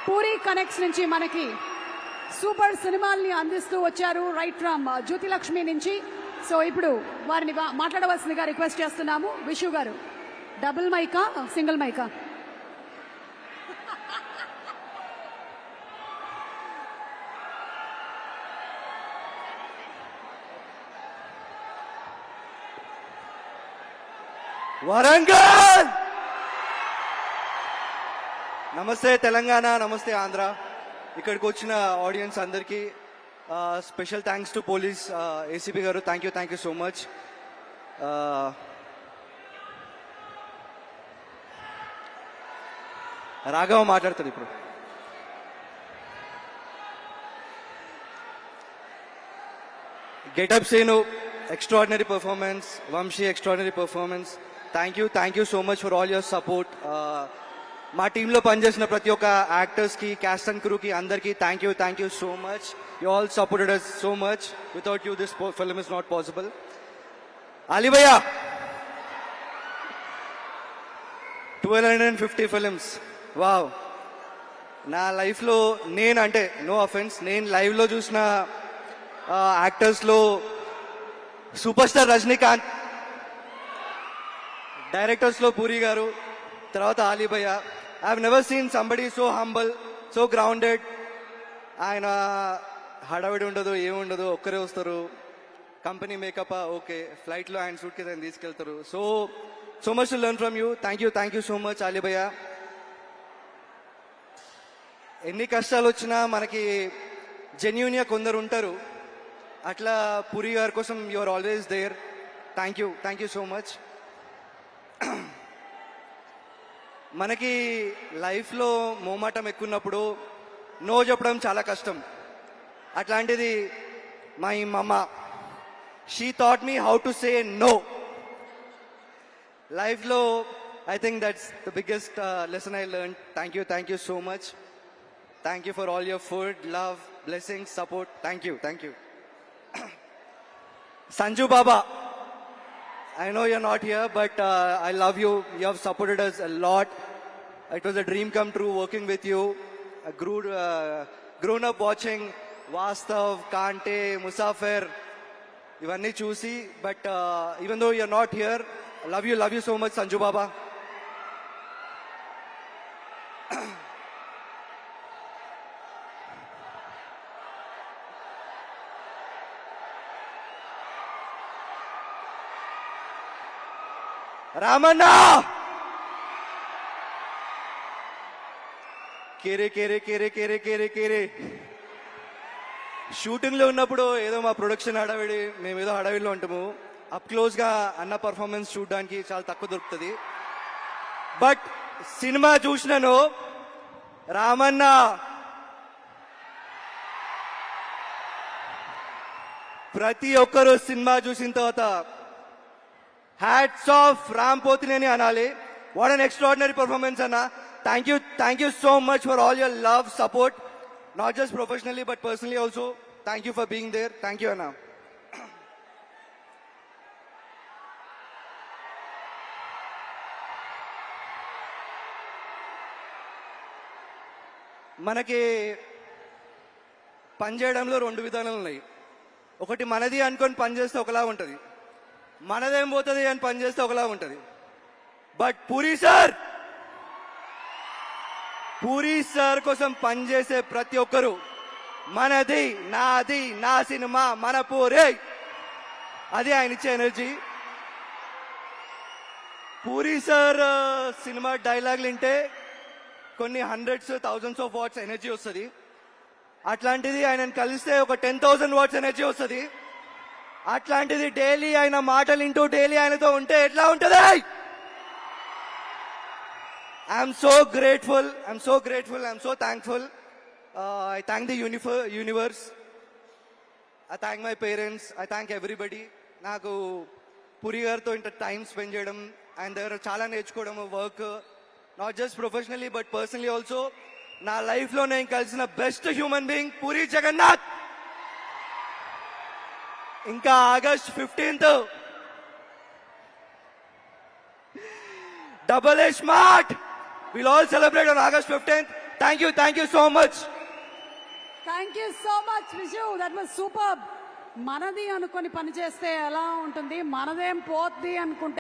Puri connects నుంచి మనకి super సినిమాల్ని అందిస్తూ వచ్చారు రైట్ ఫ్రమ్ జ్యోతిలక్ష్మి నుంచి. సో ఇప్పుడు వారిని మాట్లాడవలసిందిగా రిక్వెస్ట్ చేస్తున్నాము. విషు గారు, డబుల్ మైకా సింగిల్ మైకా? వరంగల్! నమస్తే తెలంగాణ, నమస్తే ఆంధ్ర. ఇక్కడికి వచ్చిన ఆడియన్స్ అందరికీ special thanks to police ACP garu. Thank you so much. Raghava మాట్లాడతాడు ఇప్పుడు. Getup Seenu extraordinary performance, Vamshi extraordinary performance. Thank you so much for all your support. మా టీంలో పనిచేసిన ప్రతి ఒక్క యాక్టర్స్ కి, క్యాస్ట్ అండ్ క్రూ కి అందరికి thank you so much. You all supported us so much. Without you this film is not possible. Ali bhaiya, 1250 films. Wow. నా life లో నేను, అంటే నో అఫెన్స్, నేను లైవ్ లో చూసిన యాక్టర్స్ లో సూపర్ స్టార్ రజనీకాంత్, డైరెక్టర్స్ లో పూరి గారు, తర్వాత ఆలీ భయ్య. I have never seen somebody so humble, so grounded. ఆయన హడావిడి ఉండదు, ఏముండదు, ఒక్కరే వస్తారు. కంపెనీ మేకప్ ఓకే, ఫ్లైట్ లో ఆయన సూట్ కేసు ఆయన తీసుకెళ్తారు. So much to learn from you. Thank you so much Ali భయ్య. ఎన్ని కష్టాలు వచ్చినా మనకి జెన్యూన్ గా కొందరు ఉంటారు. అట్లా పూరి గారి కోసం you are always there. Thank you so much. మనకి లైఫ్లో మోమాటం ఎక్కున్నప్పుడు నో చెప్పడం చాలా కష్టం. అట్లాంటిది my mamma, she thought me how to say no. లైఫ్లో I think that's the biggest lesson I learn. Thank you so much. Thank you for all your food, love, blessings, support. Thank you. Sanju Baba, I know you're not here, but I love you. You have supported us a lot. It was a dream come true working with you. I grown up watching Vastav, Kante, Musafir, ivanni chusi. But even though you're not here, I love you so much, Sanju Baba. Ramanna, కేరే shooting లో ఉన్నప్పుడు ఏదో మా production హడావిడి, మేమేదో హడావిడిలో ఉంటాము. Up close గా అన్న పర్ఫార్మెన్స్ చూడడానికి చాలా తక్కువ దొరుకుతుంది. బట్ సినిమా చూసినాను, రామన్న ప్రతి ఒక్కరు సినిమా చూసిన తర్వాత హ్యాట్స్ ఆఫ్ రామ్ పోతినేని అనాలి. వాట్ అన్ ఎక్స్ట్రాడినరీ పర్ఫార్మెన్స్ అన్న. Thank you so much for all your love, support, not just professionally but personally also. Thank you for being there. Thank you అన్న. మనకి పనిచేయడంలో రెండు విధానాలు ఉన్నాయి. ఒకటి మనది అనుకొని పనిచేస్తే ఒకలా ఉంటుంది, మనదేం పోతుంది అని పనిచేస్తే ఒకలా ఉంటుంది. బట్ పూరి సార్ కోసం పనిచేసే ప్రతి ఒక్కరు మనది, నాది, నా సినిమా, మన పూరి, అది ఆయన ఇచ్చే ఎనర్జీ. పూరి సార్ సినిమా డైలాగులు వింటే కొన్ని hundreds, thousands of watts energy వస్తుంది. అట్లాంటిది ఆయనను కలిస్తే ఒక 10,000 వాట్స్ ఎనర్జీ వస్తుంది. అట్లాంటిది డైలీ ఆయన మాటలు వింటూ డైలీ ఆయనతో ఉంటే ఎట్లా ఉంటుంది? I'm so grateful, I'm so thankful. I thank the universe, I thank my parents, I thank everybody. నాకు పూరి గారితో ఇంత టైం స్పెండ్ చేయడం, ఆయన దగ్గర చాలా నేర్చుకోవడం, work not just professionally but personally also. నా లైఫ్లో నేను కలిసిన best human being Puri Jagannadh. ఇంకా August 15th AA Smart. We'll all celebrate on August 15th. Thank you so much. Thank you so much Vishu, that was super. మనది అనుకొని పని చేస్తే ఎలా ఉంటుంది, మనదేం పోద్ది అనుకుంటే